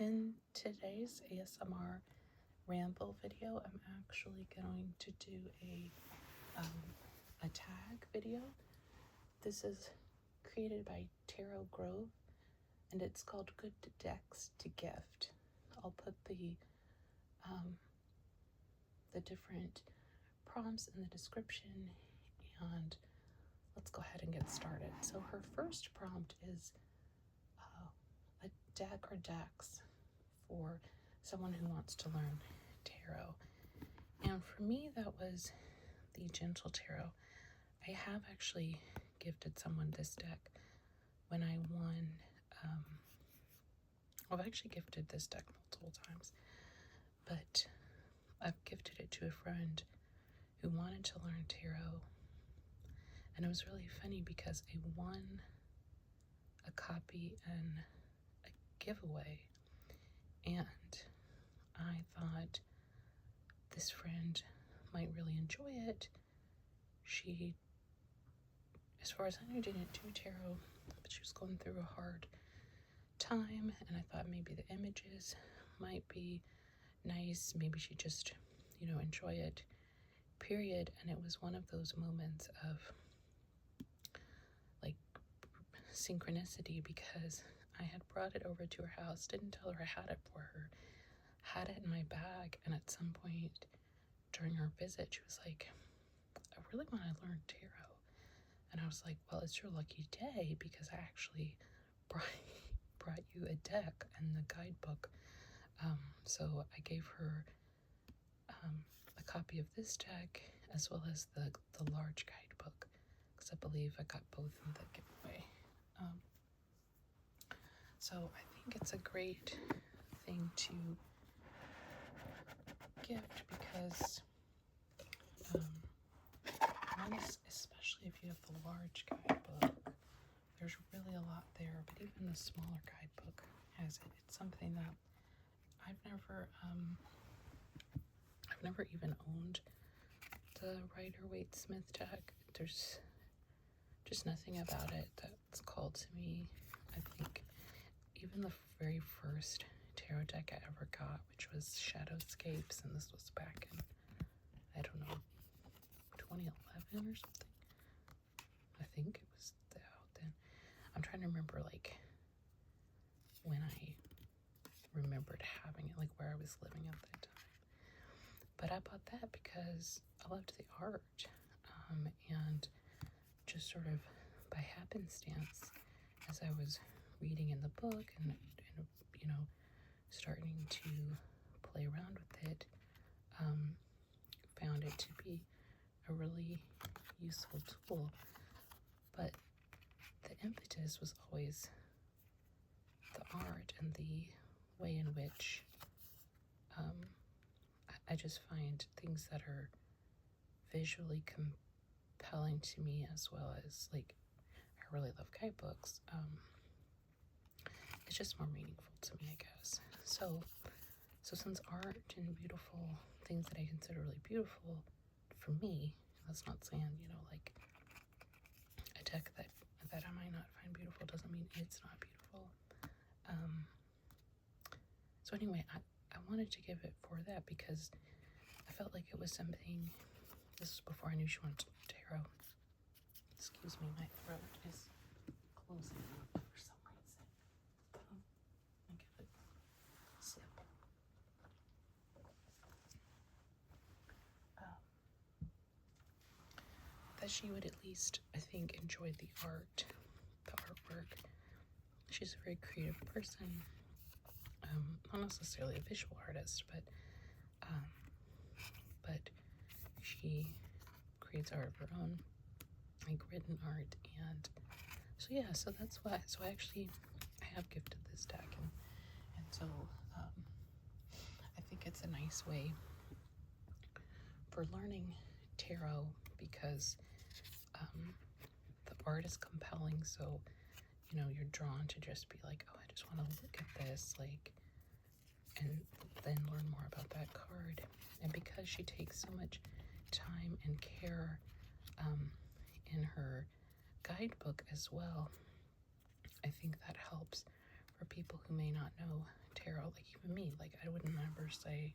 In today's ASMR Ramble video, I'm actually going to do a tag video. This is created by Tarot Grove, and it's called Good Decks to Gift. I'll put the different prompts in the description, and let's go ahead and get started. So her first prompt is a deck or decks for someone who wants to learn tarot. And for me, that was the Gentle Tarot. I have actually gifted someone this deck when I won. I've actually gifted this deck multiple times, but I've gifted it to a friend who wanted to learn tarot. And it was really funny because I won a copy in a giveaway, and I thought this friend might really enjoy it. She, as far as I knew, didn't do tarot, but she was going through a hard time, and I thought maybe the images might be nice. Maybe she just, enjoy it, period. And it was one of those moments of like synchronicity, because I had brought it over to her house, didn't tell her I had it for her, had it in my bag, and at some point during her visit, she was like, I really want to learn tarot. And I was like, well, it's your lucky day, because I actually brought you a deck and the guidebook. So I gave her a copy of this deck as well as the large guidebook, because I believe I got both in the giveaway. So I think it's a great thing to gift, because especially if you have the large guidebook, there's really a lot there, but even the smaller guidebook has it. It's something that I've never even owned the Rider-Waite-Smith deck. There's just nothing about it that's called to me. I think even the very first tarot deck I ever got, which was Shadowscapes, and this was back in, I don't know, 2011 or something. I think it was out then. I'm trying to remember like when I remembered having it, like where I was living at that time. But I bought that because I loved the art, and just sort of by happenstance, as I was reading in the book and starting to play around with it, found it to be a really useful tool. But the impetus was always the art and the way in which I just find things that are visually compelling to me, as well as like I really love guidebooks. It's just more meaningful to me, I guess. So since art and beautiful things that I consider really beautiful, for me, that's not saying, like a deck that I might not find beautiful doesn't mean it's not beautiful. So anyway, I wanted to give it for that because I felt like it was something. This was before I knew she wanted to learn tarot. Excuse me, my throat is closing up for some reason. I'll give it a sip. That she would at least, I think, enjoy the artwork. She's a very creative person. Not necessarily a visual artist, but she creates art of her own, like written art. And so yeah, so that's why. So I have gifted this deck, and so I think it's a nice way for learning tarot, because the art is compelling. So you're drawn to just be like, oh, I just want to look at this, like, and then learn more about that card. And because she takes so much time and care in her guidebook as well, I think that helps for people who may not know tarot, like even me, like I would never say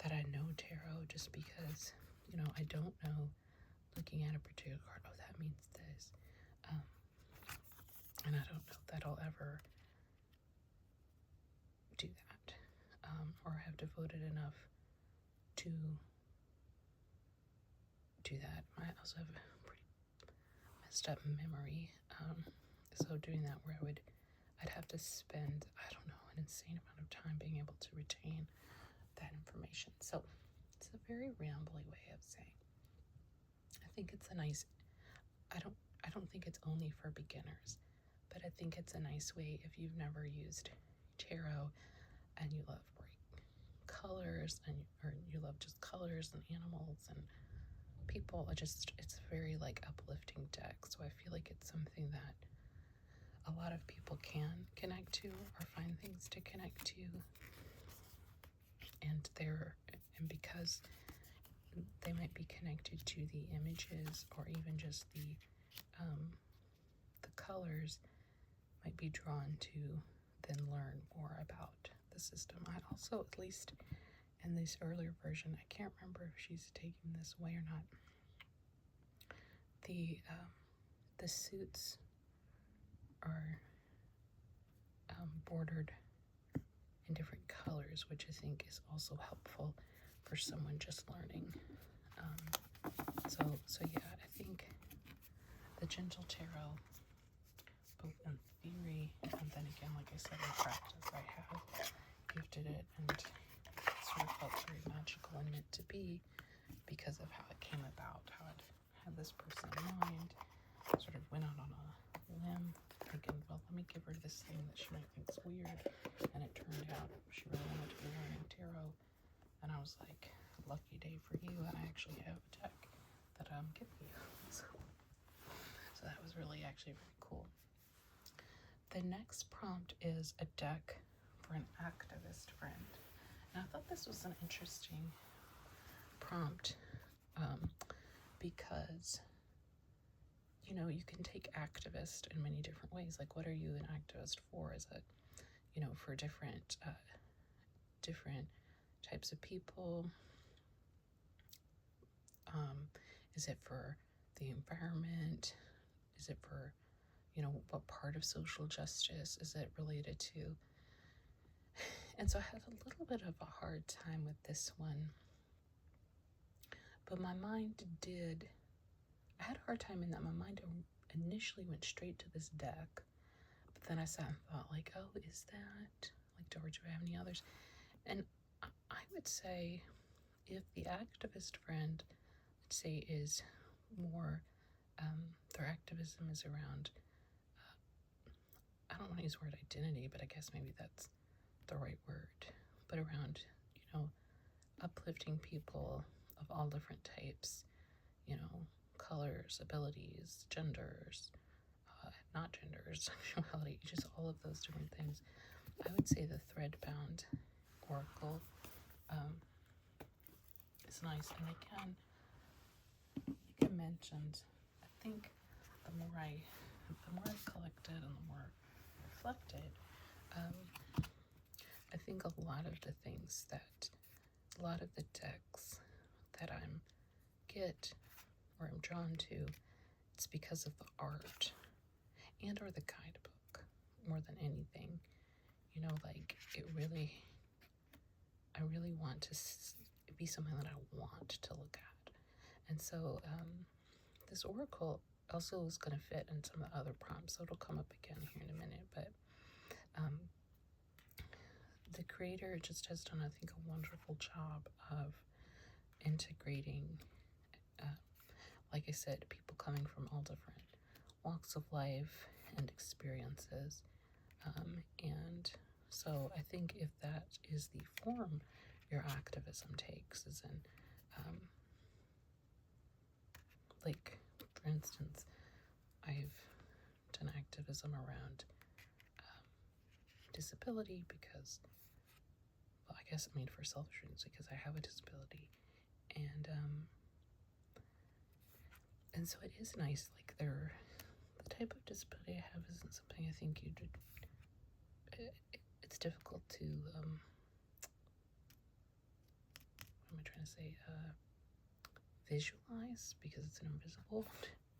that I know tarot just because, you know, I don't know, looking at a particular card, oh, that means this. And I don't know that I'll ever do that, or have devoted enough to do that. I also have a pretty messed up memory, so doing that where I'd have to spend, I don't know, an insane amount of time being able to retain that information. So it's a very rambly way of saying, I think it's a nice, I don't think it's only for beginners, but I think it's a nice way if you've never used tarot and you love bright colors or you love just colors and animals and people. It's very like uplifting deck. So I feel like it's something that a lot of people can connect to or find things to connect to. And because they might be connected to the images or even just the colors, might be drawn to then learn more about the system. I also, at least in this earlier version, I can't remember if she's taking this way or not, the suits are bordered in different colors, which I think is also helpful for someone just learning. So yeah, I think the Gentle Tarot, both in theory and then again, like I said, in practice, I have gifted it and it sort of felt very magical and meant to be because of how it came about, how it had this person in mind. Sort of went out on a limb thinking, well, let me give her this thing that she might think is weird, and it turned out she really wanted to be learning tarot, and I was like, lucky day for you, and I actually have a deck that I'm giving you. So that was really actually very cool. The next prompt is a deck for an activist friend. And I thought this was an interesting prompt because, you know, you can take activist in many different ways. Like, what are you an activist for? Is it, you know, for different types of people? Is it for the environment? Is it for, you know, what part of social justice is it related to? And so I had a little bit of a hard time with this one. But my mind I had a hard time in that my mind initially went straight to this deck. But then I sat and thought, like, oh, is that? Like, do I have any others? And I would say if the activist friend, let's say, is more, their activism is around, I don't want to use the word identity, but I guess maybe that's the right word, but around, you know, uplifting people of all different types, you know, colors, abilities, genders, not genders, sexuality, just all of those different things. I would say the Threadbound Oracle is nice, and like I mentioned, I think the more I've collected and the more I reflected, I think a lot of the decks that I'm drawn to, it's because of the art and or the guidebook more than anything. You know, like I really want to be something that I want to look at. And so this oracle also is going to fit in some of the other prompts, so it'll come up again here in a minute, but the creator just has done, I think, a wonderful job of integrating, like I said, people coming from all different walks of life and experiences. And so I think if that is the form your activism takes, is in, like, for instance, I've done activism around disability because, well, I guess, I mean, for selfish reasons, because I have a disability, and so it is nice, like, the type of disability I have isn't something I think you'd it's difficult to, what am I trying to say, visualize, because it's an invisible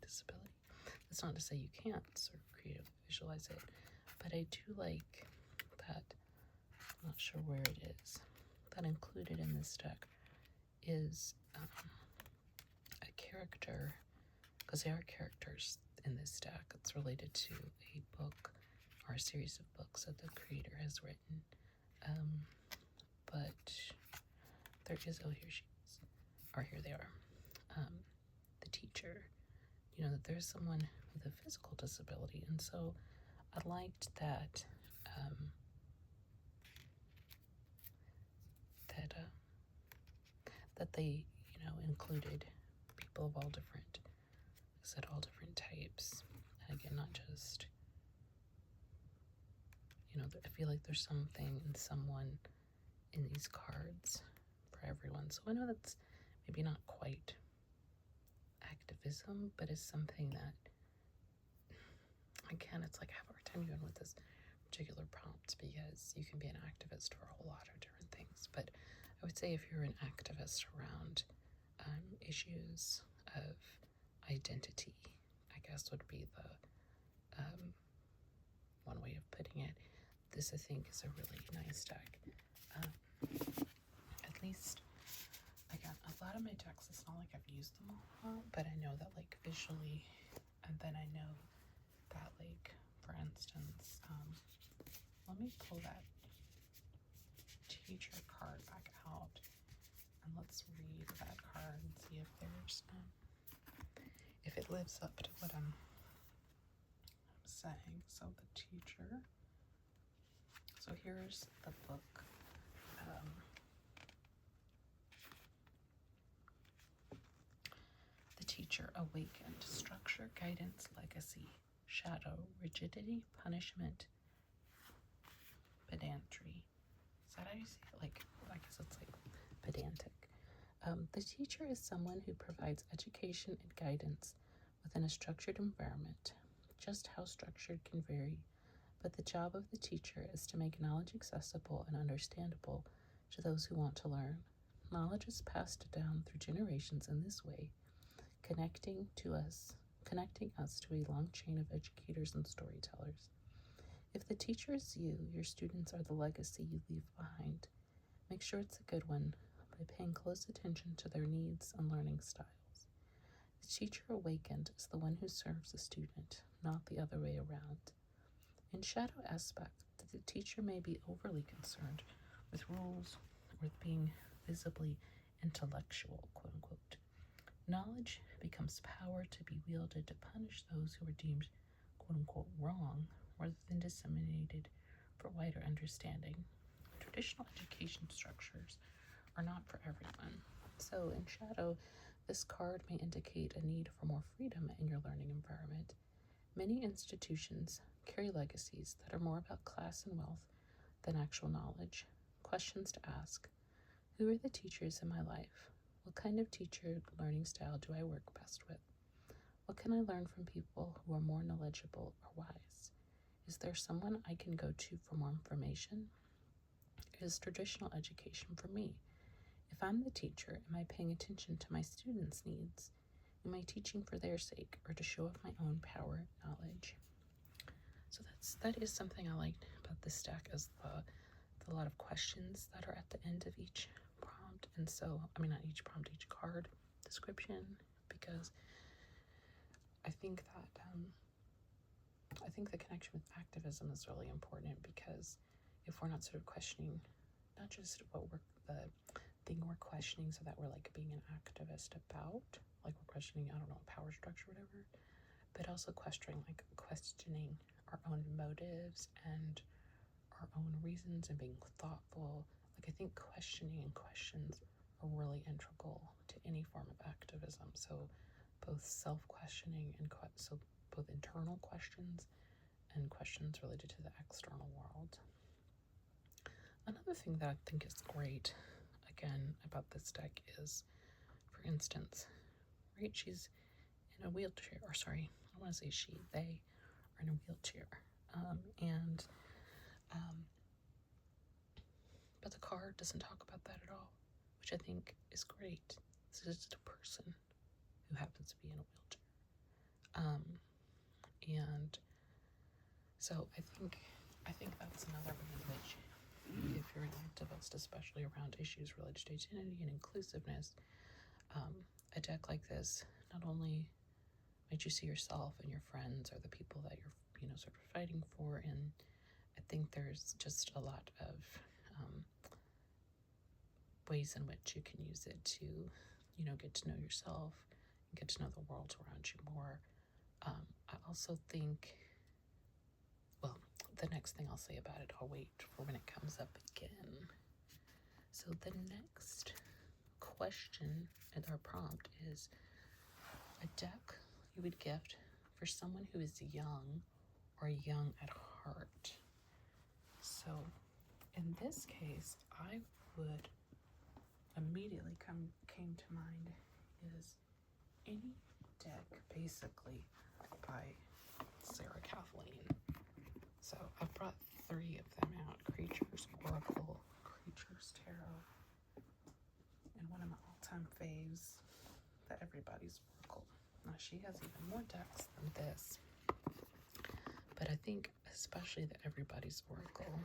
disability. That's not to say you can't sort of creatively visualize it, but I do like that, I'm not sure where it is, that included in this deck is a character, because there are characters in this deck. It's related to a book or a series of books that the creator has written. But there is, oh, here she is, or here they are. The teacher, you know, that there's someone with a physical disability, and so I liked that that they, you know, included people of all different, I said all different types, and again, not just, you know, I feel like there's something and someone in these cards for everyone. So I know that's maybe not quite activism, but it's something that, again, it's like I have a hard time even with this particular prompt, because you can be an activist for a whole lot of different things. But I would say if you're an activist around issues of identity, I guess would be the one way of putting it. This, I think, is a really nice deck. At least, again, a lot of my decks, it's not like I've used them all, but I know that, like, visually, and then I know that, like, for instance, let me pull that teacher card back out, and let's read that card and see if there's, if it lives up to what I'm saying. So the teacher, so here's the book. The teacher awakened: structure, guidance, legacy, shadow, rigidity, punishment, pedantry. Is that how you say it? Like, I guess it's like pedantic. The teacher is someone who provides education and guidance within a structured environment. Just how structured can vary, but the job of the teacher is to make knowledge accessible and understandable to those who want to learn. Knowledge is passed down through generations in this way, connecting us to a long chain of educators and storytellers. If the teacher is you, your students are the legacy you leave behind. Make sure it's a good one by paying close attention to their needs and learning styles. The teacher awakened is the one who serves the student, not the other way around. In shadow aspect, the teacher may be overly concerned with rules or with being visibly intellectual, quote unquote. Knowledge becomes power to be wielded to punish those who are deemed, quote unquote, wrong, rather than disseminated for wider understanding. Traditional education structures are not for everyone. So in shadow, this card may indicate a need for more freedom in your learning environment. Many institutions carry legacies that are more about class and wealth than actual knowledge. Questions to ask: who are the teachers in my life? What kind of teacher learning style do I work best with? What can I learn from people who are more knowledgeable or wise? Is there someone I can go to for more information? Is traditional education for me? If I'm the teacher, am I paying attention to my students' needs? Am I teaching for their sake or to show off my own power and knowledge? So that is something I liked about this deck, is the lot of questions that are at the end of each prompt. And so, I mean, not each prompt, each card description, because I think that I think the connection with activism is really important, because if we're not sort of questioning not just what we're the thing we're questioning, so that we're like being an activist about, like we're questioning, I don't know, power structure, whatever, but also questioning our own motives and our own reasons and being thoughtful. Like, I think questioning and questions are really integral to any form of activism. So both self-questioning and so both internal questions and questions related to the external world. Another thing that I think is great, again, about this deck is, for instance, right, she's in a wheelchair, or sorry, I want to say she, they are in a wheelchair. And But the card doesn't talk about that at all, which I think is great. This is just a person who happens to be in a wheelchair. And so I think that's another way in which, if you're an activist, especially around issues related to identity and inclusiveness, a deck like this not only might you see yourself and your friends or the people that you're, sort of fighting for, and I think there's just a lot of ways in which you can use it to, get to know yourself and get to know the world around you more. I also think, well, the next thing I'll say about it, I'll wait for when it comes up again. So the next question and our prompt is a deck you would gift for someone who is young or young at heart. So in this case, I would immediately came to mind is any deck basically by Sarah Kathleen. So I've brought 3 of them out: Creatures Oracle, Creatures Tarot, and one of my all-time faves, the Everybody's Oracle. Now she has even more decks than this, but I think especially the Everybody's Oracle,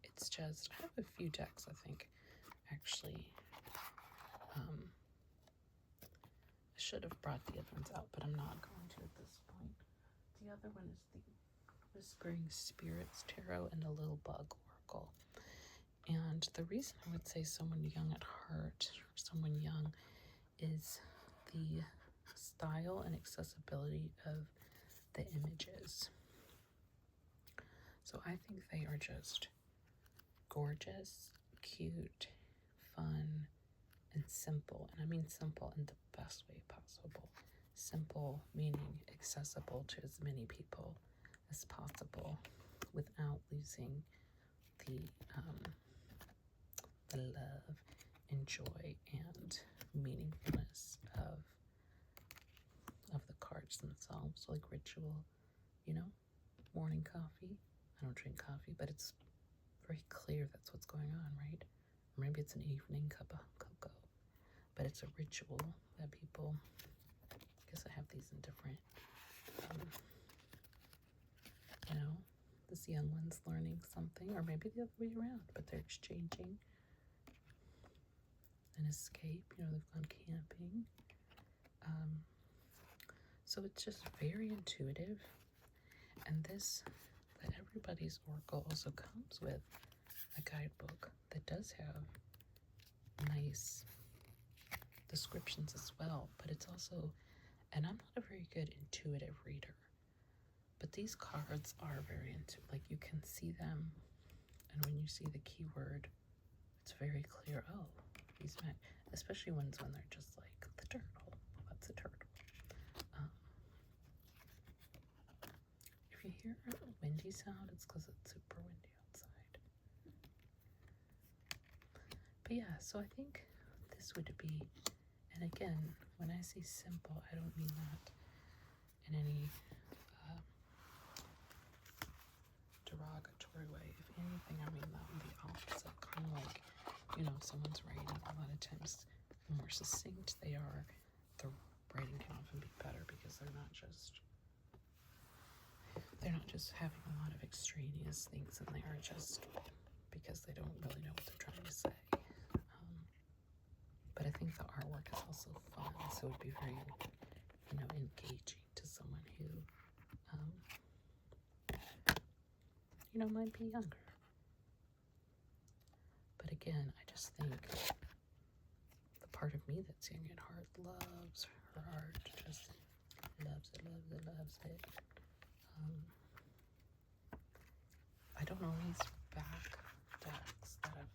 it's just, I have a few decks I think actually. I should have brought the other ones out, but I'm not going to at this point. The other one is the Whispering Spirits Tarot and the Little Bug Oracle. And the reason I would say someone young at heart, or someone young, is the style and accessibility of the images. So I think they are just gorgeous, cute, fun, and simple. And I mean simple in the best way possible. Simple meaning accessible to as many people as possible without losing the love and joy and meaningfulness of the cards themselves. Like ritual, morning coffee. I don't drink coffee, but it's very clear that's what's going on, right? Or maybe it's an evening cup of cocoa, but it's a ritual that people, I guess I have these in different, this young one's learning something, or maybe the other way around, but they're exchanging an escape, they've gone camping. So it's just very intuitive. And that Everybody's Oracle also comes with a guidebook that does have nice descriptions as well, but it's also, and I'm not a very good intuitive reader, but these cards are very intuitive. Like you can see them, and when you see the keyword, it's very clear. Oh, these might, especially ones when they're just like the turtle. Well, that's a turtle. If you hear a windy sound, it's because it's super windy outside. But yeah, so I think this would be, and again, when I say simple, I don't mean that in any derogatory way. If anything, I mean that in the opposite. Kind of like, someone's writing, a lot of times the more succinct they are, the writing can often be better because they're not just having a lot of extraneous things in there just because they don't really know what they're trying to say. But I think the artwork is also fun, so it would be very, engaging to someone who, might be younger. But again, I just think the part of me that's young at heart loves her art, just loves it. I don't own these back decks that I've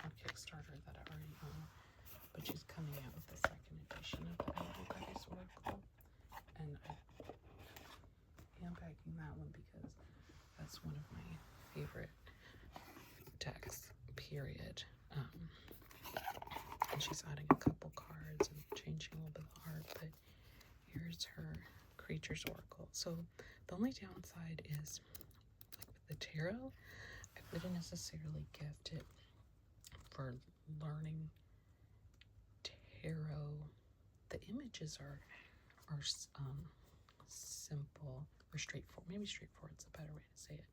on Kickstarter that I already own, but she's coming out with the second edition of the Everybody's Oracle, and I am backing that one because that's one of my favorite decks, period. And she's adding a couple cards and changing a little bit of the art, but here's her Creatures Oracle. So The only downside is, like with the tarot, I wouldn't necessarily gift it for learning tarot. The images are simple or straightforward. Maybe straightforward is a better way to say it.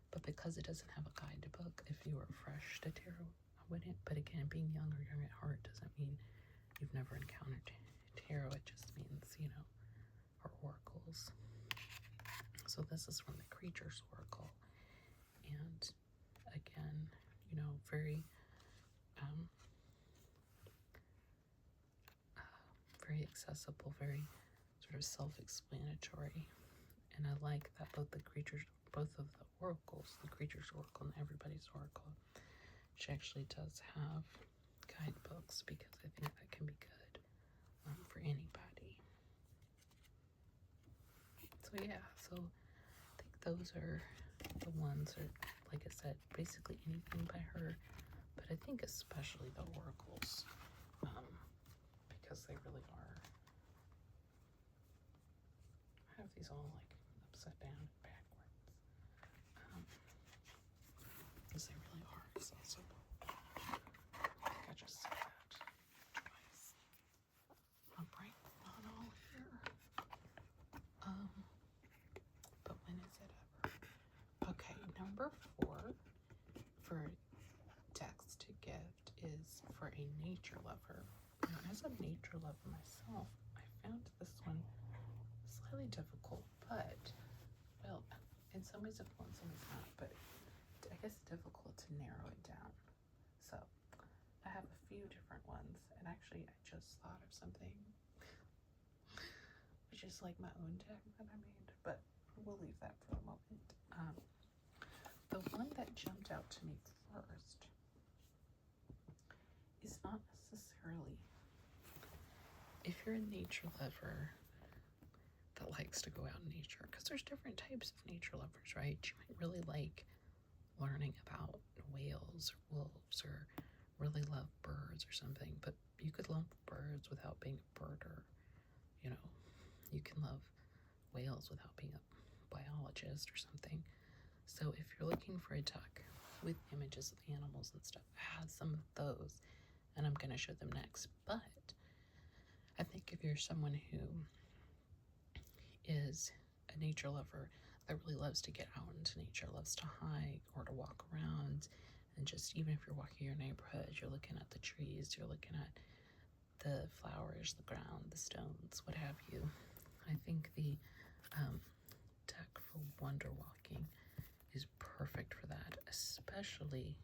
But because it doesn't have a guidebook, if you were fresh to tarot, I wouldn't. But again, being young or young at heart doesn't mean you've never encountered tarot. It just means, or oracles. So this is from the Creatures Oracle. And again, very very accessible, very sort of self-explanatory. And I like that both of the oracles, the Creatures Oracle and Everybody's Oracle, she actually does have guidebooks, because I think that can be good for anybody. So yeah, so I think those are the ones that, like I said, basically anything by her, but I think especially the oracles, because they really are. I have these all like upside down and backwards, because they really are accessible. I think I just said that twice. I'm right on all here. But when is it ever? Okay, number 4 for decks to gift is for a nature lover. Now, as a nature lover myself, I found this one slightly difficult, but, well, in some ways difficult, in some ways not, but I guess difficult to narrow it down. So, I have a few different ones, and actually I just thought of something, which is like my own deck that I made, but we'll leave that for a moment. The one that jumped out to me first is not necessarily, if you're a nature lover that likes to go out in nature, because there's different types of nature lovers, right? You might really like learning about whales or wolves, or really love birds or something, but you could love birds without being a birder. You can love whales without being a biologist or something. So if you're looking for a deck with images of animals and stuff, it has some of those, and I'm going to show them next. But I think if you're someone who is a nature lover that really loves to get out into nature, loves to hike or to walk around, and just even if you're walking your neighborhood, you're looking at the trees, you're looking at the flowers, the ground, the stones, what have you, I think the deck for wonder walking is perfect for that, especially,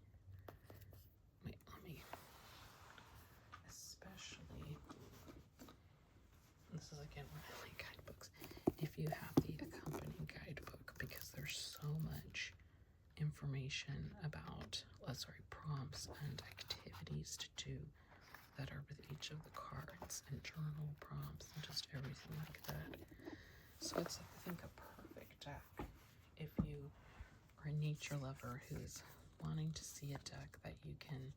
this is again where I like guidebooks, if you have the accompanying guidebook, because there's so much information about, prompts and activities to do that are with each of the cards, and journal prompts and just everything like that. So it's, I think, a perfect deck if you are a nature lover who's wanting to see a deck that you can,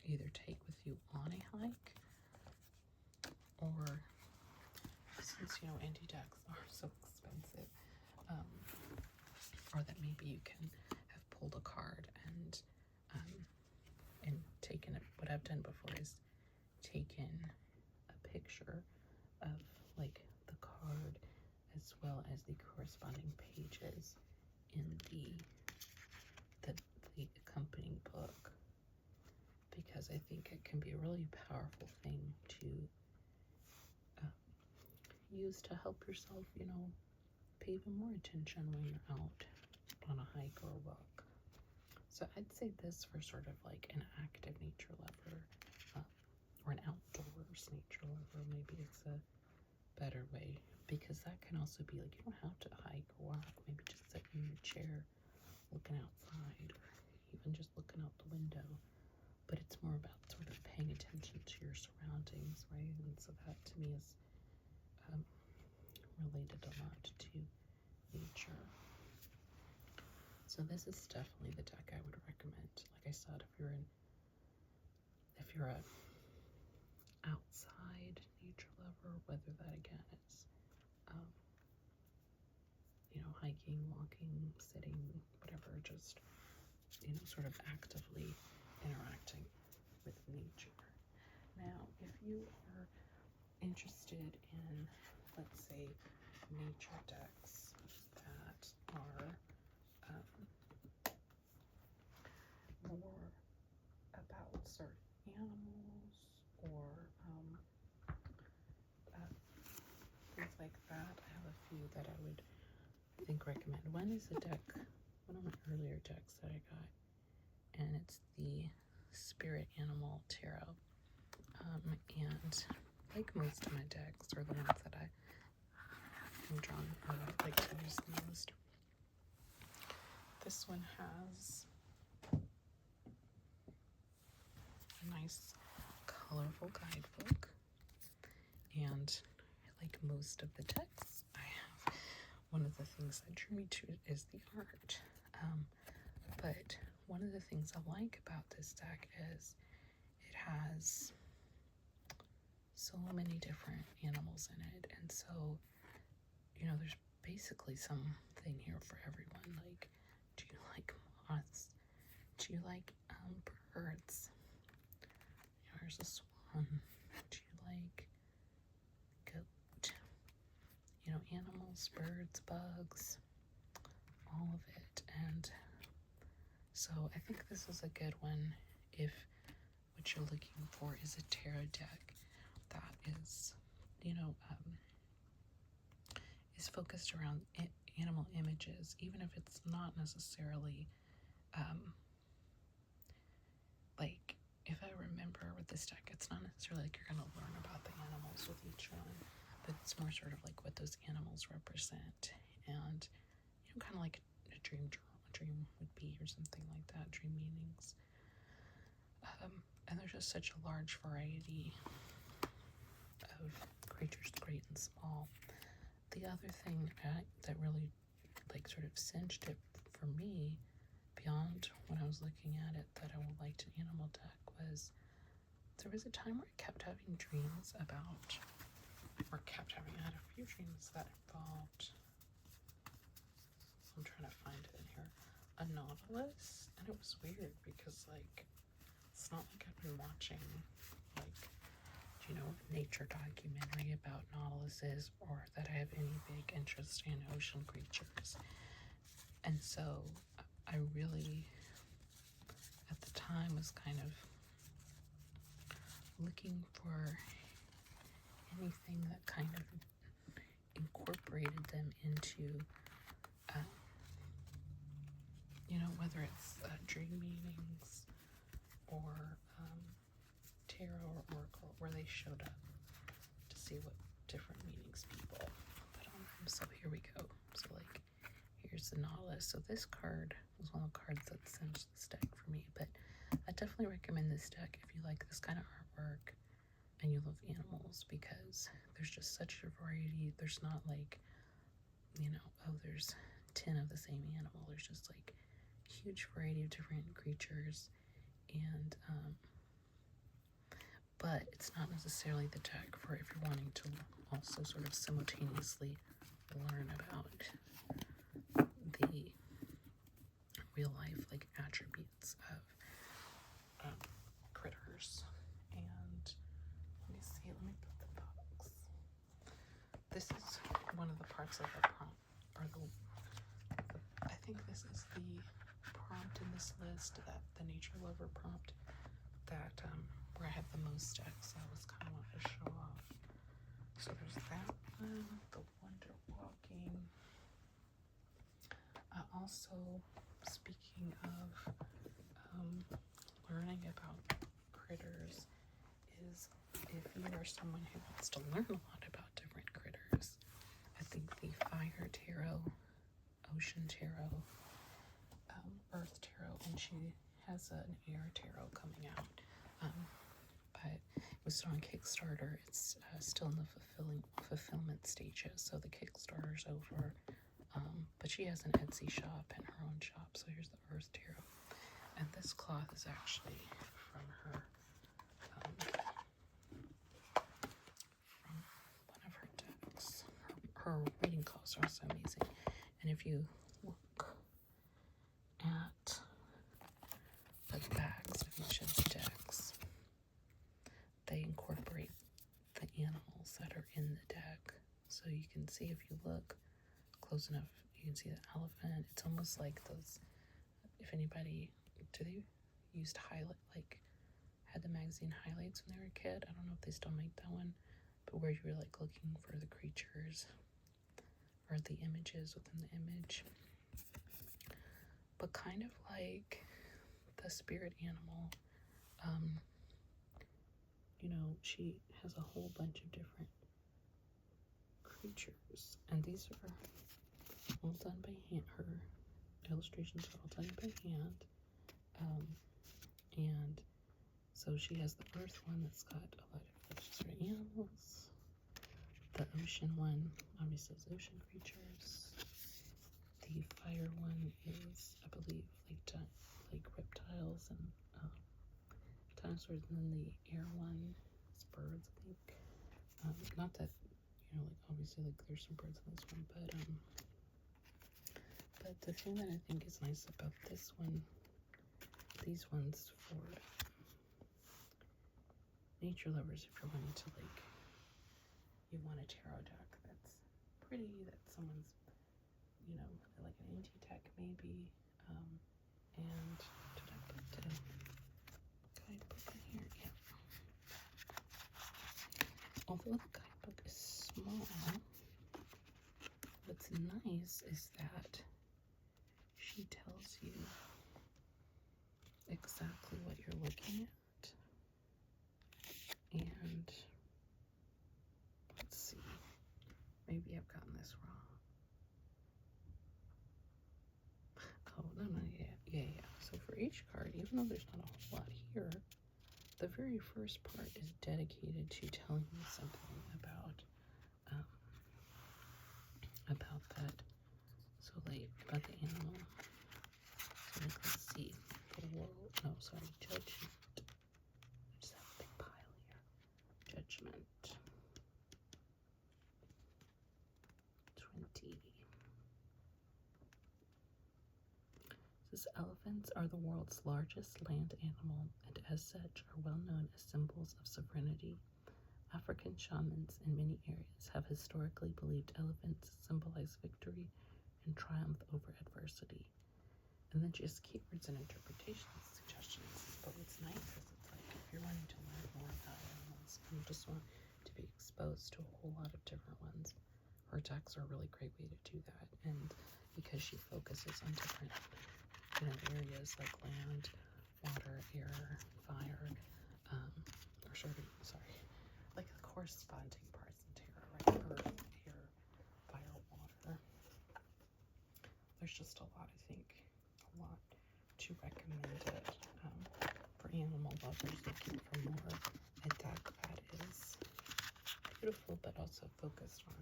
either take with you on a hike, or since, indie decks are so expensive, or that maybe you can have pulled a card and taken it. What I've done before is taken a picture of like the card as well as the corresponding pages in the accompanying book, because I think it can be a really powerful thing to use to help yourself, pay even more attention when you're out on a hike or a walk. So I'd say this for sort of like an active nature lover, or an outdoors nature lover, maybe it's a better way, because that can also be like, you don't have to hike or walk, maybe just sitting in your chair looking outside, or even just looking out the window. But it's more about sort of paying attention to your surroundings, right? And so that to me is related a lot to nature. So this is definitely the deck I would recommend. Like I said, if you're a outside nature lover, whether that again is hiking, walking, sitting, whatever, just, sort of actively interacting with nature. Now, if you are interested in, let's say, nature decks that are more about certain animals or things like that, I have a few that I would recommend. One is a deck, one of my earlier decks that I got, and it's the Spirit Animal Tarot. And like most of my decks, or the ones that I am drawn or like to use the most, this one has a nice colorful guidebook, and like most of the decks I have, one of the things that drew me to it is the art. But one of the things I like about this deck is it has so many different animals in it, and so there's basically something here for everyone. Like, do you like moths? Do you like birds? There's a swan. Do you like goat? Animals, birds, bugs, all of it. And so I think this is a good one if what you're looking for is a tarot deck that is, is focused around animal images, even if it's not necessarily, like, if I remember with this deck, it's not necessarily like you're going to learn about the animals with each one, but it's more sort of like what those animals represent, and, kind of like a dream would be, or something like that, dream meanings. And there's just such a large variety of creatures, great and small. The other thing that really sort of cinched it for me, beyond when I was looking at it, that I liked an animal deck, was there was a time where I kept having dreams about, I had a few dreams that involved, I'm trying to find it in here, a nautilus. And it was weird because it's not like I've been watching a nature documentary about nautiluses, or that I have any big interest in ocean creatures. And so I really, at the time, was kind of looking for anything that kind of incorporated them into, whether it's dream meanings or tarot or oracle, where they showed up to see what different meanings people put on them. So here we go. So here's the nautilus. So this card was one of the cards that cinched this deck for me, but I definitely recommend this deck if you like this kind of artwork and you love animals, because there's just such a variety. There's not there's 10 of the same animal. There's just huge variety of different creatures, and but it's not necessarily the deck for if you're wanting to also sort of simultaneously learn about the real life attributes of critters. And let me put the box. This is one of the parts of the prompt, or I think this is the prompt in this list, that the nature lover prompt, that where I have the most decks. I was kind of wanting to show off. So there's that one, the wonder walking. Also, speaking of learning about critters, is if you are someone who wants to learn a lot about different critters, I think the Fire Tarot, Ocean Tarot, Earth Tarot, and she has an Air Tarot coming out. But it was on Kickstarter. It's still in the fulfillment stages, so the Kickstarter's over. But she has an Etsy shop and her own shop. So here's the Earth Tarot, and this cloth is actually from her, from one of her decks. Her reading calls are so amazing, and And if you look at the backs of each of the decks, they incorporate the animals that are in the deck. So you can see, if you look close enough, you can see the elephant. It's almost like those, if anybody, do they used to highlight, like had the magazine highlights when they were a kid? I don't know if they still make that one, but where you were like looking for the creatures or the images within the image. But kind of like the spirit animal, you know, she has a whole bunch of different creatures, and these are all done by hand. Her illustrations are all done by hand. And so she has the earth one that's got a lot of sort of animals. The ocean one obviously is ocean creatures. The fire one is, I believe, like reptiles and dinosaurs, and then the air one is birds, I think. Not that, you know, like obviously like there's some birds in this one, but the thing that I think is nice about this one, these ones for nature lovers, if you're wanting to, like, you want a tarot deck that's pretty, that someone's, you know, like an indie deck maybe, and did I put the guidebook in here? Yeah. Although the guidebook is small, what's nice is that she tells you exactly what you're looking at. And let's see, maybe I've gotten this wrong. Oh, no, yeah. So for each card, even though there's not a whole lot here, the very first part is dedicated to telling you something about that. So like about the animal. So like, let's see. Judgment. I just have a big pile here. Judgment. 20. Says elephants are the world's largest land animal, and as such are well known as symbols of sovereignty. African shamans in many areas have historically believed elephants symbolize victory and triumph over adversity. And then just keywords and interpretations, suggestions. But what's nice is it's like, if you're wanting to learn more about animals and you just want to be exposed to a whole lot of different ones, her decks are a really great way to do that. And because she focuses on different, you know, areas like land, water, air, fire, like the corresponding parts in tarot, right? Earth, air, fire, water. There's just a lot to recommend it for animal lovers looking for more. A deck that is beautiful but also focused on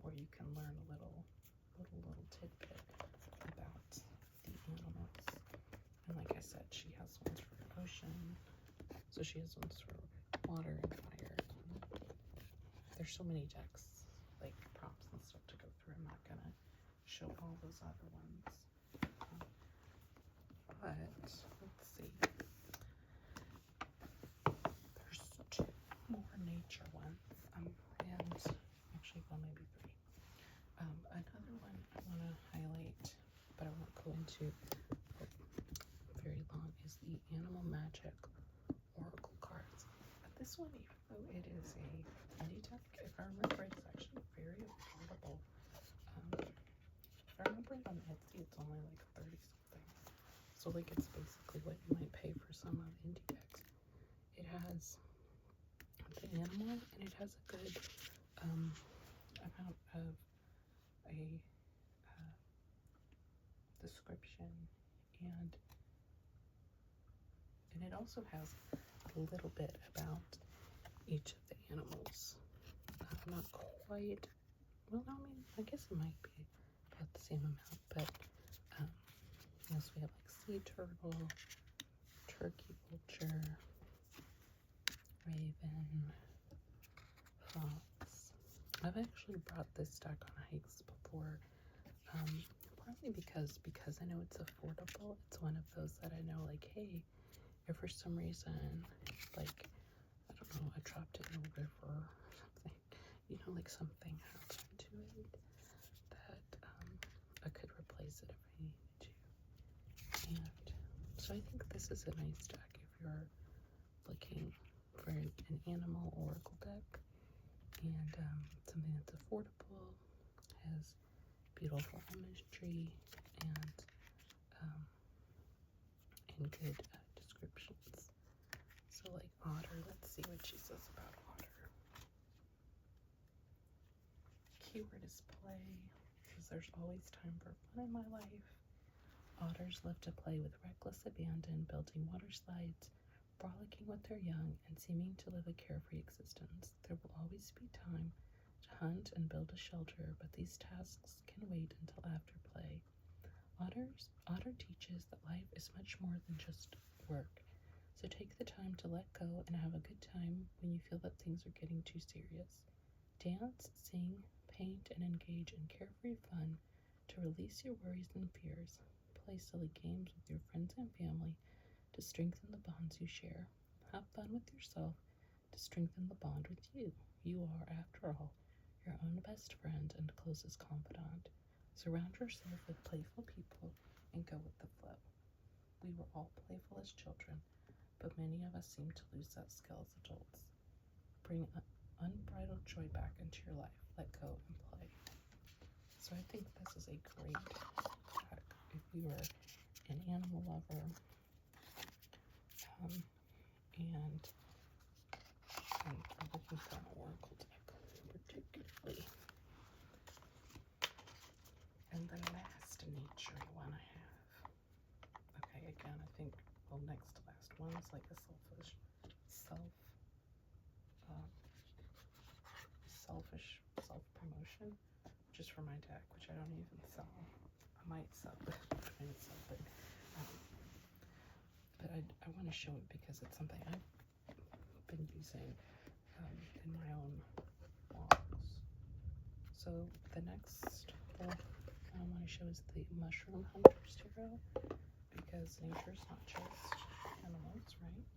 where you can learn a little tidbit about the animals. And like I said, she has ones for ocean, so she has ones for water and fire. There's so many decks, like prompts and stuff to go through. I'm not gonna show all those other ones. But let's see. There's 2 more nature ones. And actually, well, maybe 3. Another one I want to highlight, but I won't go into very long, is the Animal Magic Oracle cards. But this one, even though it is a indie deck, if I remember, it's actually very affordable. If I remember it on Etsy, it's only like 30 something. So like it's basically what you might pay for some of the indie decks. It has the animal, and it has a good amount of a description, and it also has a little bit about each of the animals. Not quite, well, I mean, I guess it might be about the same amount, but yes, we have like sea turtle, turkey vulture, raven, fox. I've actually brought this deck on hikes before. for, partly because I know it's affordable. It's one of those that I know, like, hey, if for some reason, like, I don't know, I dropped it in a river or something, you know, like something happened to it, that I could replace it if I needed to. And so I think this is a nice deck if you're looking for an animal oracle deck, and something that's affordable, has beautiful imagery, and good descriptions. So like otter, let's see what she says about otter. Keyword is play, because there's always time for fun in my life. Otters love to play with reckless abandon, building water slides, frolicking with their young, and seeming to live a carefree existence. There will always be time to hunt and build a shelter, but these tasks can wait until after play. Otter teaches that life is much more than just work, so take the time to let go and have a good time when you feel that things are getting too serious. Dance, sing, paint, and engage in carefree fun to release your worries and fears. Play silly games with your friends and family to strengthen the bonds you share. Have fun with yourself to strengthen the bond with you. You are, after all, your own best friend and closest confidant. Surround yourself with playful people and go with the flow. We were all playful as children, but many of us seem to lose that skill as adults. Bring unbridled joy back into your life. Let go and play. So I think this is a great deck if you are an animal lover, and I'm looking for an oracle deck particularly. And the last nature one I have. Okay, again, I think, well, next to last one is like a self-promotion, just for my deck, which I don't even sell. I might sell it, but I want to show it because it's something I've been using in my own blogs. So the next book I want to show is the Mushroom Hunter's Tarot, because nature's not just animals, right?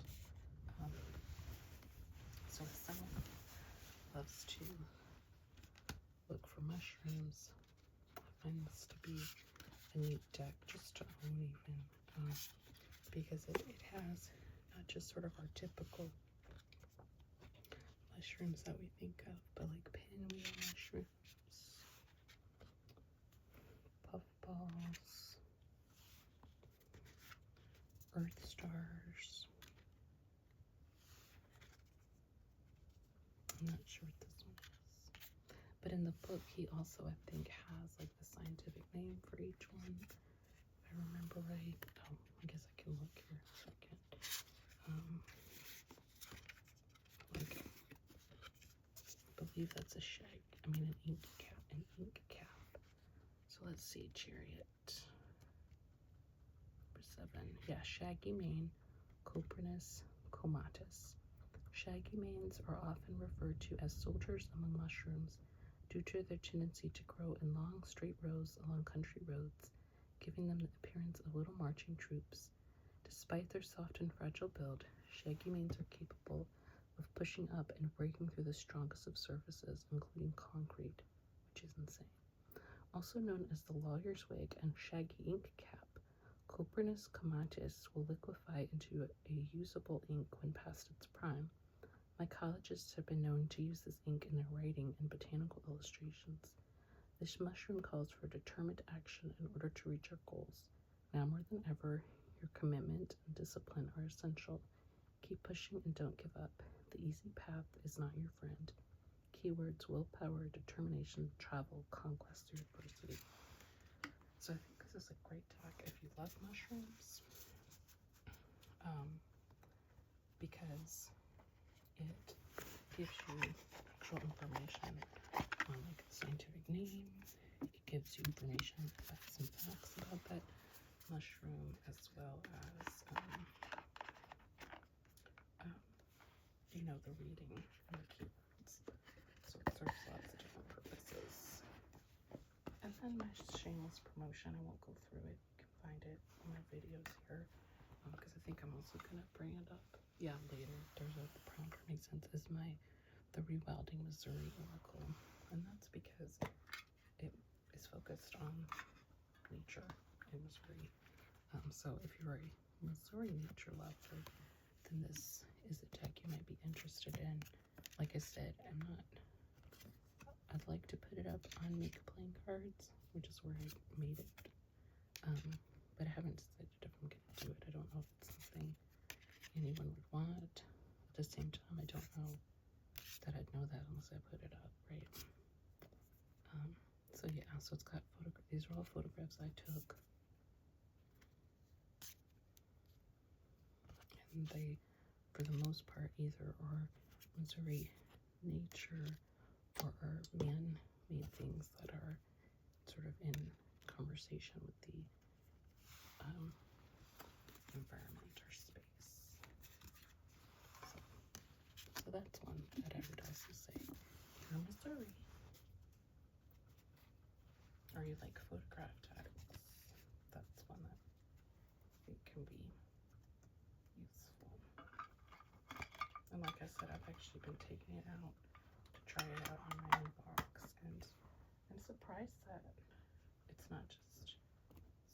So if someone loves to look for mushrooms, I find this to be a neat deck just to own, even because it has not just sort of our typical mushrooms that we think of, but like pinwheel mushrooms, puffballs, earth stars. I'm not sure what this one is, but in the book he also, I think, has like the scientific name for each one, if I remember right. Oh, I guess I can look here a second. Like, I believe that's a an ink cap. So let's see, Chariot. Number 7. Yeah, shaggy mane, Coprinus comatus. Shaggy manes are often referred to as soldiers among mushrooms due to their tendency to grow in long, straight rows along country roads, giving them the appearance of little marching troops. Despite their soft and fragile build, shaggy manes are capable of pushing up and breaking through the strongest of surfaces, including concrete, which is insane. Also known as the lawyer's wig and shaggy ink cap, Coprinus comatus will liquefy into a usable ink when past its prime. Mycologists have been known to use this ink in their writing and botanical illustrations. This mushroom calls for determined action in order to reach our goals. Now more than ever, your commitment and discipline are essential. Keep pushing and don't give up. The easy path is not your friend. Keywords: willpower, determination, travel, conquest through adversity. So I think this is a great deck if you love mushrooms, because it gives you actual information on like the scientific name. It gives you information about some facts about that mushroom, as well as the reading and the keywords. So it serves lots of different purposes. And and my shameless promotion. I won't go through it. You can find it in my videos here. Because I think I'm also going to bring it up. Yeah, later. There's a prompt for makes sense is the Rewilding Missouri Oracle. And that's because it is focused on nature in Missouri. So if you're a Missouri nature lover, then this is a deck you might be interested in. Like I said, I'd like to put it up on Make Playing Cards, which is where I made it. But I haven't decided if I'm going to do it. I don't know if it's something anyone would want. At the same time, I don't know that I'd know that unless I put it up, right? So yeah, so it's got these are all photographs I took. And they, for the most part, either are Missouri nature or are man-made things that are sort of in conversation with the environment or space. So that's one that I would also say you're Missouri. Or you like photograph tags. That's one that I think can be useful. And like I said, I've actually been taking it out to try it out on my new box, and I'm surprised that it's not just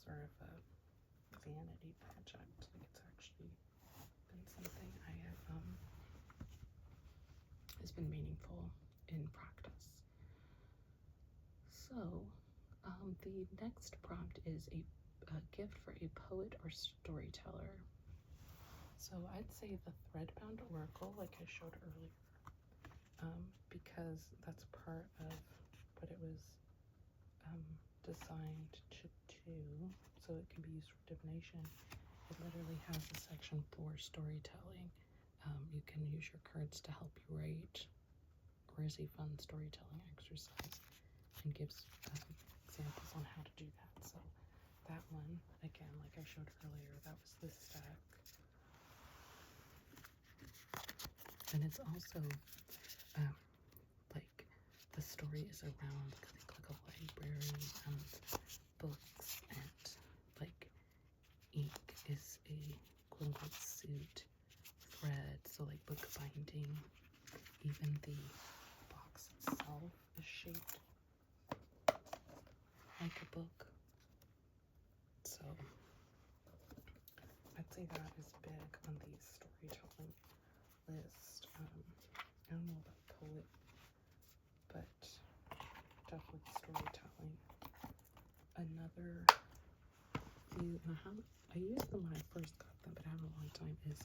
sort of a vanity project. Like it's actually been something I have has been meaningful in practice. So the next prompt is a gift for a poet or storyteller. So I'd say the Threadbound Oracle, like I showed earlier, because that's part of what it was designed to do, so it can be used for divination. It literally has a section for storytelling. You can use your cards to help you write, or as a fun storytelling exercise, and gives examples on how to do that. So that one, again, like I showed earlier, that was this stack. And it's also like the story is around like a library and books, and like ink is a quote unquote suit, thread, so like book binding. Even the box itself is shaped like a book. So I'd say that is big on the storytelling list. I don't know about poet, but definitely storytelling. Another few, I used them when I first got them, but I haven't in a long time, is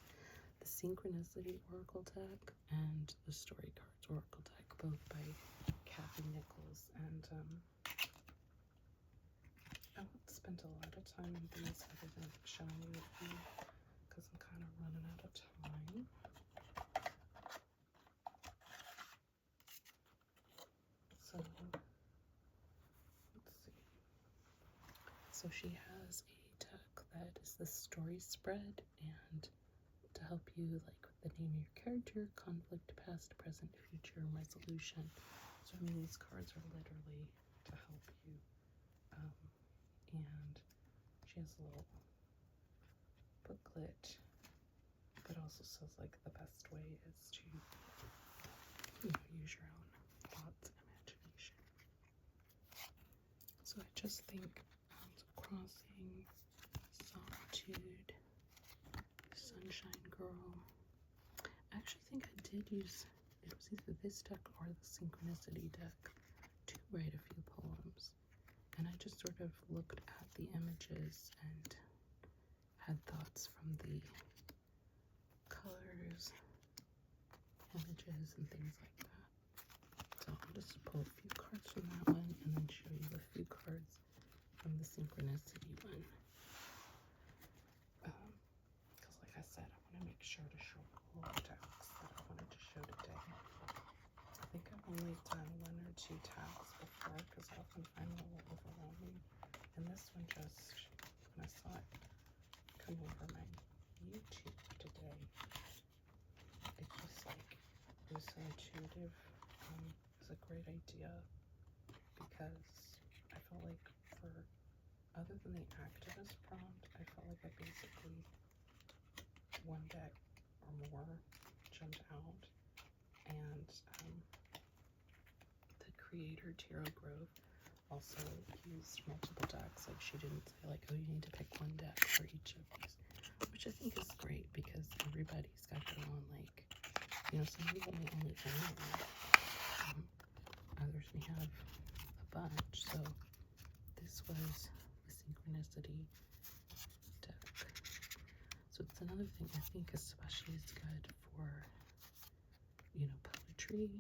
the Synchronicity Oracle deck and the Story Cards Oracle deck, both by Kathy Nichols. And I won't spend a lot of time on these other than showing you a few, because I'm kind of running out of time. So let's see. So she has a deck that is the story spread, and to help you like with the name of your character, conflict, past, present, future, resolution. So I mean, these cards are literally to help you. And she has a little booklet, but also says like the best way is to, you know, use your own thoughts and imagination. So I just think Crossing, Solitude, Sunshine Girl. I actually think I did use, it was either this deck or the Synchronicity deck to write a few poems. And I just sort of looked at the images and had thoughts from the colors, images, and things like that. So I'll just pull a few cards from that one and then show you a few cards from the Synchronicity one. Because like I said, I want to make sure to show all the decks that I wanted to show today. I think I've only done 1 or 2 tags before, because I often find it a little overwhelming. And this one just, when I saw it come over my YouTube today, it just like, it was so intuitive. It was a great idea, because I I felt like for, other than the activist prompt, I felt like I basically, one deck or more jumped out, and the creator, Tara Grove, also used multiple decks. Like, she didn't say, like, oh, you need to pick one deck for each of these, which I think is great because everybody's got their own, like, you know, some people may only own one. Others may have a bunch. So this was the synchronicity deck. So it's another thing I think especially is good for, you know, poetry,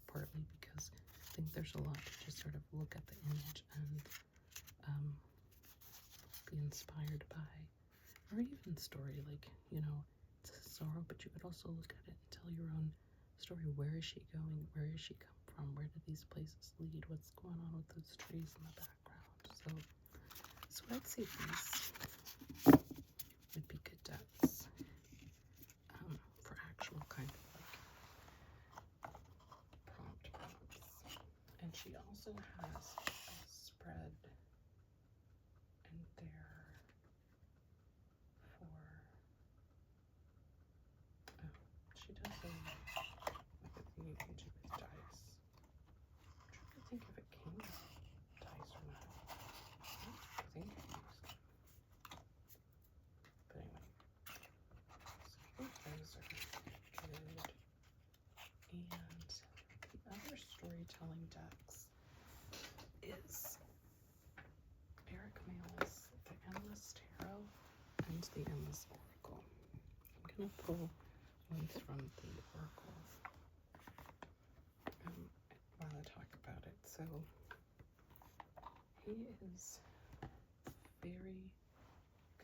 partly because I think there's a lot to just sort of look at the image and be inspired by, or even story, like, you know, it's a sorrow, but you could also look at it and tell your own story. Where is she going? Where does she come from? Where do these places lead? What's going on with those trees in the background? So I'd say these would be good decks for actual kind of like prompts. And she also has a spread in there for, she does a, like a thing you can do with dice. I'm trying to think if it came with dice or not. I think it used it. But anyway, so I think those are good. And the other storytelling decks is Eric Mayall's The Endless Tarot and The Endless Oracle. I'm going to pull ones from the Oracle while I talk about it. So he is very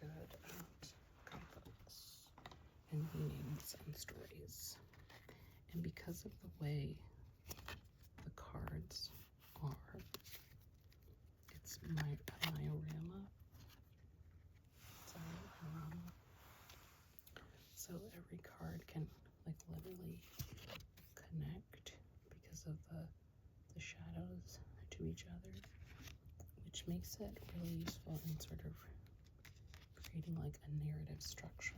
good at comics and meanings and stories. And because of the way the cards are, it's a diorama. So every card can like literally connect because of the shadows to each other, which makes it really useful in sort of creating like a narrative structure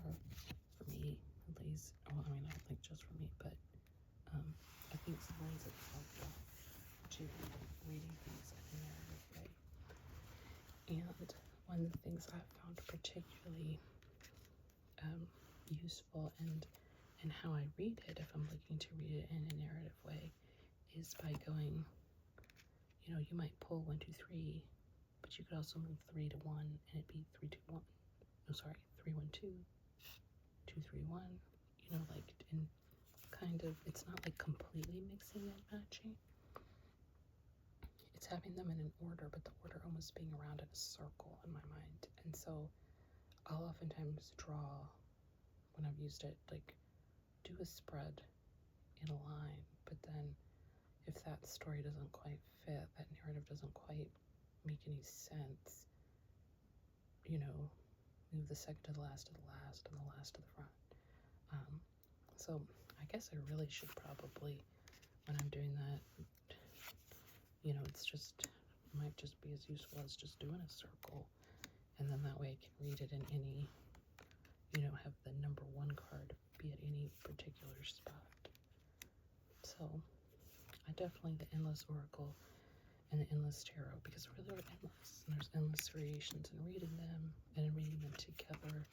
for me, at least. Well, I mean, I don't think just for me, but I think it lends itself well to reading things in a narrative way. And one of the things I've found particularly useful and how I read it, if I'm looking to read it in a narrative way, is by going, you know, you might pull 1, 2, 3, but you could also move 3 to 1 and it'd be 3, 2, 1. No, sorry, 3, 1, 2, 2, 3, 1. You know, like, in kind of, it's not like completely mixing and matching. It's having them in an order, but the order almost being around in a circle in my mind. And so I'll oftentimes draw, when I've used it, like, do a spread in a line, but then if that story doesn't quite fit, that narrative doesn't quite make any sense, you know, move the second to the last, and the last to the front. So I guess I really should probably, when I'm doing that, you know, it's just, might just be as useful as just doing a circle, and then that way I can read it in any, you know, have the number 1 card be at any particular spot. So I definitely, the Endless Oracle and the Endless Tarot, because really they're endless, and there's endless variations in reading them and in reading them together,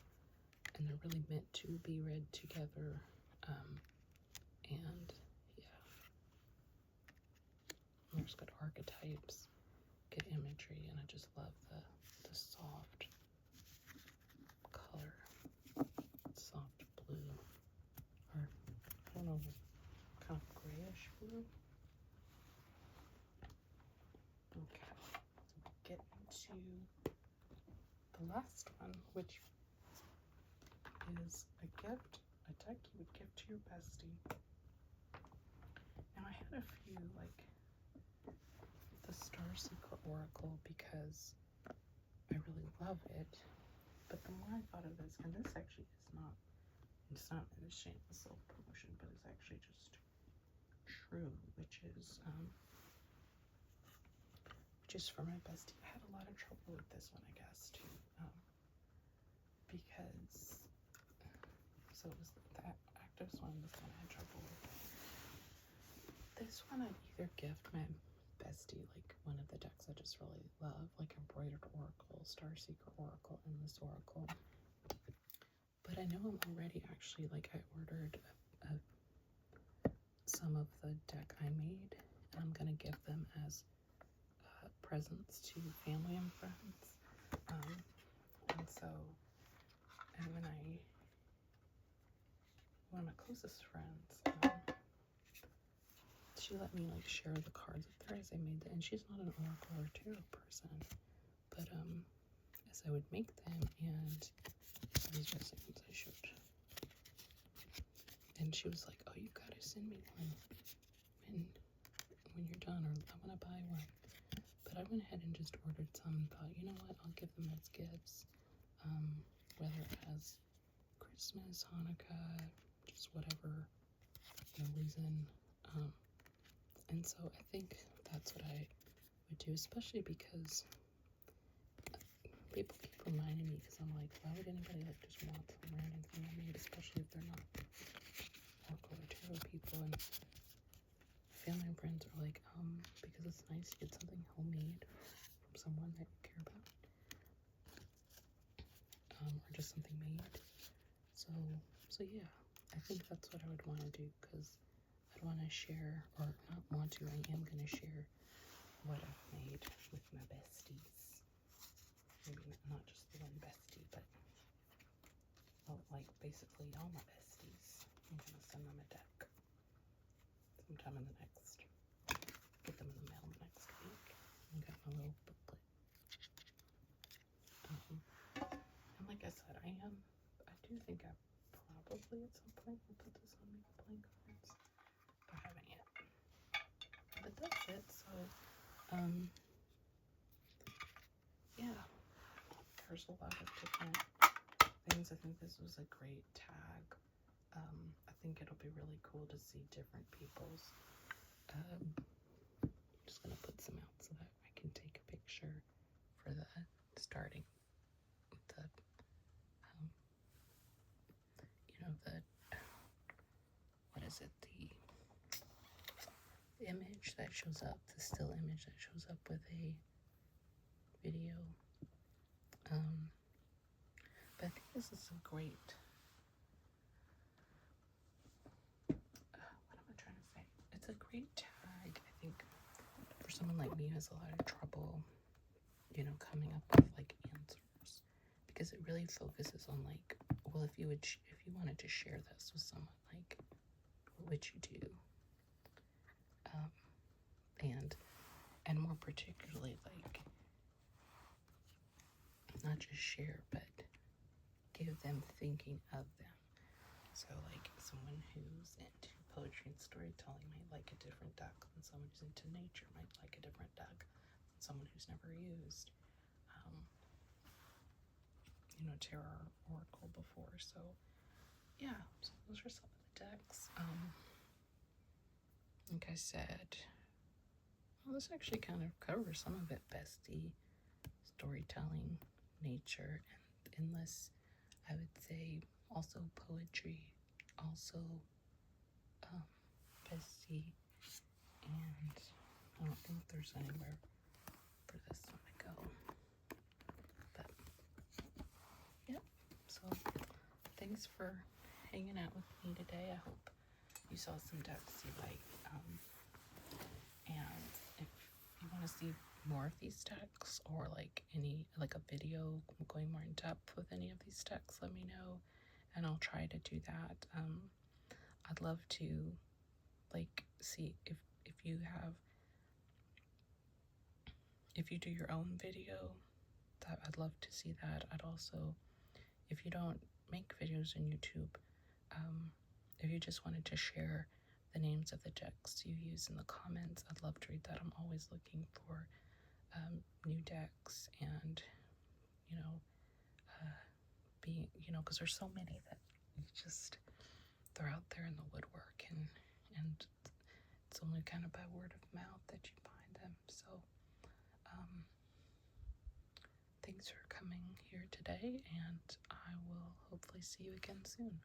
and they're really meant to be read together. And yeah, and there's good archetypes, good imagery, and I just love the soft color, soft blue, or I don't know, kind of grayish blue. Okay, so we get into the last one, which is a gift, a deck you would give to your bestie. Now I had a few, like the Star Secret Oracle, because I really love it, but the more I thought of this, and this actually is not, it's not in a shameless self-promotion, but it's actually just true, which just for my bestie. I had a lot of trouble with this one, I guess, too, because, so it was the actives one, this one I had trouble with. This one I'd either gift my bestie, like one of the decks I just really love, like Embroidered Oracle, Starseeker Oracle, Endless Oracle. But I know I'm already actually, like, I ordered some of the deck I made, and I'm gonna give them as presents to family and friends. And so, and when one of my closest friends, she let me like share the cards with her as I made them, and she's not an oracle or tarot person, but as I would make them, and these are the ones I showed, and she was like, "Oh, you gotta send me one when you're done, or I want to buy one." But I went ahead and just ordered some and thought, you know what, I'll give them as gifts, whether it has Christmas, Hanukkah, just whatever reason. And so I think that's what I would do, especially because people keep reminding me, because I'm like, why would anybody like just want some random thing I made, especially if they're not oracle or tarot people. And family and friends are like, because it's nice to get something homemade from someone that you care about, or just something made. So yeah, I think that's what I would want to do, because I'd want to share, or not want to, I am going to share what I've made with my besties. Maybe not just the one bestie, but like basically all my besties. I'm going to send them a deck sometime in the next, get them in the mail next week. I got my little booklet. And like I said, I do think I probably at some point will put this on my playing cards, but I haven't yet. But that's it. So, yeah, there's a lot of different things. I think this was a great tag. I think it'll be really cool to see different people's. I'm just gonna put some out so that I can take a picture for the starting the what is it, the image that shows up, the still image that shows up with a video. But I think this is a great, what am I trying to say? It's a great tag, I think, for someone like me who has a lot of trouble, coming up with like answers, because it really focuses on like, well, if you wanted to share this with someone, like, what would you do? And more particularly, like, not just share, but give them thinking of them. So like someone who's into poetry and storytelling might like a different deck than someone who's into nature might like a different deck than someone who's never used tarot or oracle before. So yeah, so those are some of the decks. Like I said, well, this actually kind of covers some of it: bestie, storytelling, nature, and endless. I would say also poetry, also bestie, and I don't think there's anywhere for this one to go. But yeah, so thanks for hanging out with me today. I hope you saw some decks you like. And if you want to see more of these decks, or like a video going more in depth with any of these decks, let me know, and I'll try to do that. I'd love to like see if you do your own video, that I'd love to see that. I'd also, if you don't make videos on YouTube, if you just wanted to share the names of the decks you use in the comments, I'd love to read that. I'm always looking for new decks, and because there's so many that they're out there in the woodwork, and it's only kind of by word of mouth that you find them. So coming here today, and I will hopefully see you again soon.